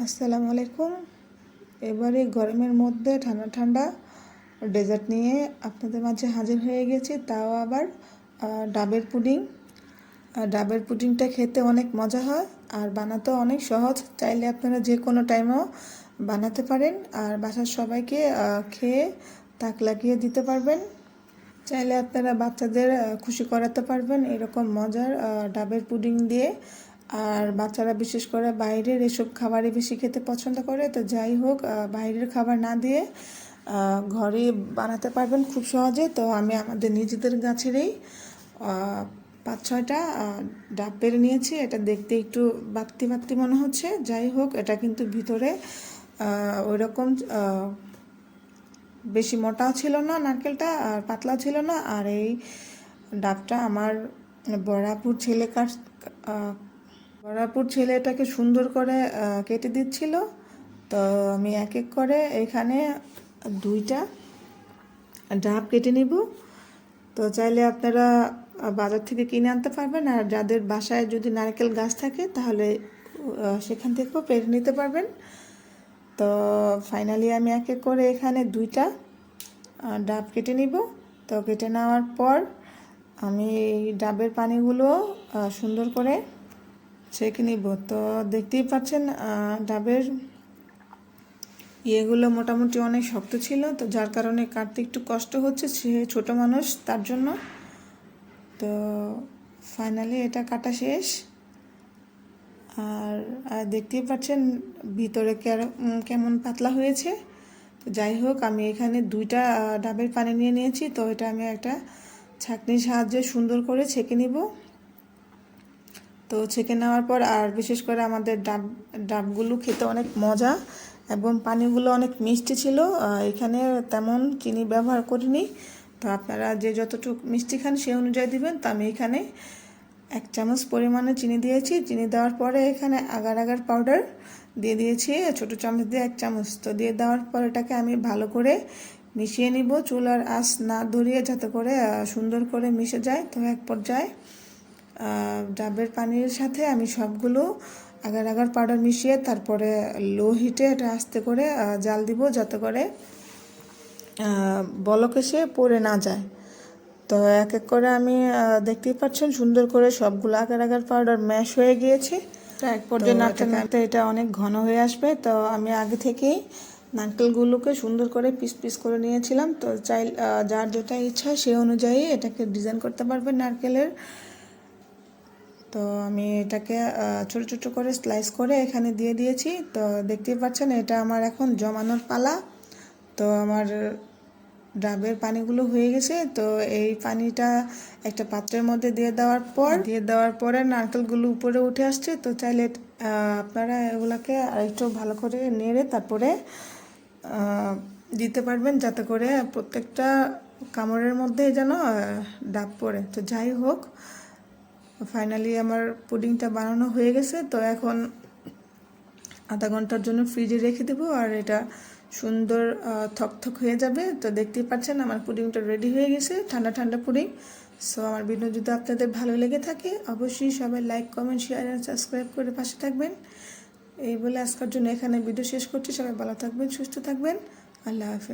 আসসালামু আলাইকুম। এবারে গরমের মধ্যে ঠান্ডা ঠান্ডা ডেজার্ট নিয়ে আপনাদের মাঝে হাজির হয়ে গেছি, তাও আবার ডাবের পুডিং। ডাবের পুডিংটা খেতে অনেক মজা হয় আর বানাতেও অনেক সহজ। চাইলে আপনারা যে কোনো টাইমেও বানাতে পারেন আর বাসার সবাইকে খেয়ে তাক লাগিয়ে দিতে পারবেন। চাইলে আপনারা বাচ্চাদের খুশি করাতে পারবেন এরকম মজার ডাবের পুডিং দিয়ে। আর বাচ্চারা বিশেষ করে বাইরের এসব খাবারই বেশি খেতে পছন্দ করে, তো যাই হোক বাইরের খাবার না দিয়ে ঘরে বানাতে পারবেন খুব সহজে। তো আমি আমাদের নিজেদের গাছেরই 5-6টা ডাব পেরে নিয়েছি। এটা দেখতে একটু বাত্তি বাত্তি মনে হচ্ছে, যাই হোক এটা কিন্তু ভিতরে ওইরকম বেশি মোটাও ছিল না নারকেলটা, আর পাতলা ছিল না। আর এই ডাবটা আমার বড়াপুর ছেলে এটাকে সুন্দর করে কেটে দিচ্ছিল। তো আমি এক এক করে এখানে 2টা ডাব কেটে নিব। তো চাইলে আপনারা বাজার থেকে কিনে আনতে পারবেন, আর যাদের বাসায় যদি নারকেল গাছ থাকে তাহলে সেখান থেকেও পেরে নিতে পারবেন। তো ফাইনালি আমি এক এক করে এখানে 2টা ডাব কেটে নিব। তো কেটে নেওয়ার পর আমি এই ডাবের পানিগুলো সুন্দর করে ছেঁকে নিব। তো দেখতেই পাচ্ছেন ডাবের ইয়েগুলো মোটামুটি অনেক শক্ত ছিল, তো যার কারণে কাটতে একটু কষ্ট হচ্ছে, সে ছোট মানুষ তার জন্য। তো ফাইনালি এটা কাটা শেষ। আর দেখতেই পাচ্ছেন ভিতরে কেমন পাতলা হয়েছে। তো যাই হোক আমি এখানে 2টা ডাবের পানি নিয়ে নিয়েছি। তো এটা আমি একটা ছাঁকনির সাহায্যে সুন্দর করে ছেঁকে নিব। তো ছেঁকে নেওয়ার পর আর বিশেষ করে আমাদের ডাবগুলো খেতে অনেক মজা এবং পানিগুলো অনেক মিষ্টি ছিল। এখানে তেমন চিনি ব্যবহার করিনি, তো আপনারা যে যতটুকু মিষ্টি খান সেই অনুযায়ী দিবেন। তো আমি এখানে 1 চামচ পরিমাণে চিনি দিয়েছি। চিনি দেওয়ার পরে এখানে আগার আগার পাউডার দিয়ে দিয়েছি ছোটো চামচ দিয়ে 1 চামচ। তো দিয়ে দেওয়ার পর এটাকে আমি ভালো করে মিশিয়ে নিব, চুলার আঁচ না ধরিয়ে, যাতে করে সুন্দর করে মিশে যায়। তো এক পর্যায়ে ডাবের পানির সাথে আমি সবগুলো আগার আগার পাউডার মিশিয়ে তারপরে লো হিটে এটা আস্তে করে জাল দিব, যাতে করে বলক এসে পড়ে না যায়। তো এক এক করে আমি দেখতেই পাচ্ছেন সুন্দর করে সবগুলো আগার আগার পাউডার ম্যাশ হয়ে গিয়েছে। তো এক পর্যায়ে নাড়তে নাড়তে এটা অনেক ঘন হয়ে আসবে। তো আমি আগে থেকেই নারকেলগুলোকে সুন্দর করে পিস পিস করে নিয়েছিলাম। তো যার যেটা ইচ্ছা সেই অনুযায়ী এটাকে ডিজাইন করতে পারবেন নারকেলের। তো আমি এটাকে ছোট ছোট করে স্লাইস করে এখানে দিয়ে দিয়েছি। তো দেখতেই পাচ্ছেন এটা আমার এখন জমানোর পালা। তো আমার ডাবের পানিগুলো হয়ে গেছে। তো এই পানিটা একটা পাত্রের মধ্যে দিয়ে দেওয়ার পরে নারকেলগুলো উপরে উঠে আসছে। তো চাইলে আপনারা এগুলাকে আরেকটু ভালো করে নেড়ে তারপরে দিতে পারবেন, যাতে করে প্রত্যেকটা কামড়ের মধ্যে যেন ডাব পড়ে। তো যাই হোক ফাইনালি আমার পুডিংটা বানানো হয়ে গেছে। তো এখন আধা ঘন্টার জন্য ফ্রিজে রেখে দেবো, আর এটা সুন্দর থকথক হয়ে যাবে। তো দেখতেই পাচ্ছেন আমার পুডিংটা রেডি হয়ে গেছে, ঠান্ডা ঠান্ডা পুডিং। সো আমার ভিডিও যদি আপনাদের ভালো লেগে থাকে অবশ্যই সবাই লাইক, কমেন্ট, শেয়ার আর সাবস্ক্রাইব করে পাশে থাকবেন। এই বলে আজকের জন্য এখানে ভিডিও শেষ করছি। সবাই ভালো থাকবেন, সুস্থ থাকবেন। আল্লাহ হাফেজ।